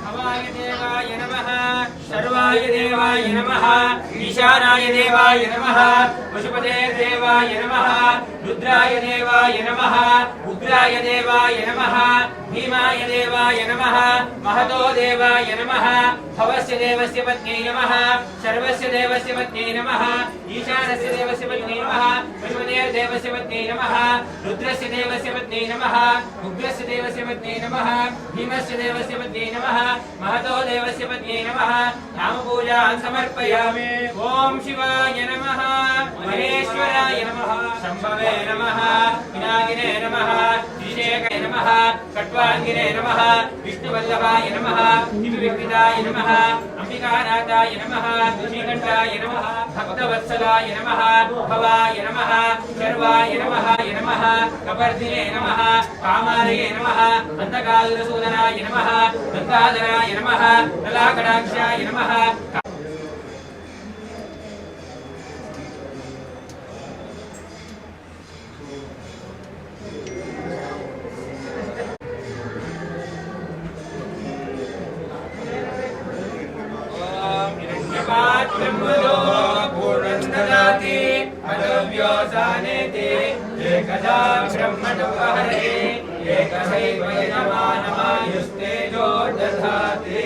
भवाय देवाय नमः सर्वाय देवाय नमः ईशानाय देवाय नमः पशुपते देवाय नमः रुद्राय देवाय नमः उग्राय देवाय नमः भीमाय देवाय नमः महतो देवाय नमः भवस्य देवस्य पत्न्यै नमः सर्वस्य देवस्य पत्न्यै नमः ईशानस्य देवस्य पत्न्यै नमः पशुपते देवस्य पत्न्यै नमः रुद्रस्य देवस्य पत्न्यै नमः उग्रस्य देवस्य पत्न्यै नमः भीमस्य देवस्य पत्न्यै नमः महतो देवस्य पत्न्यै नमः नामपूजां समर्पयामि। ओम शिवाय नमः महेश्वराय नमः शंभवे नमः विनायिने नमः श्रीशेखराय नमः कट्वांगिने नमः विष्णुवल्लभाय नमः दिव्यविक्रिताय नमः अंबिकानाथाय नमः श्रीकंठाय नमः भक्तवत्सलाय नमः भवाय नमः शर्वाय नमः कपर्दिने नमः कामालये नमः अंधकासुरसूदनाय नमः गंगाधराय नमः ललाकटाक्षाय नमः। ब्रह्मदो पूर्णन्ददाति अदव्योसानेति एकदा ब्रह्मणोपहरति एकदैव यजमानमायुस्तेजो दधाति।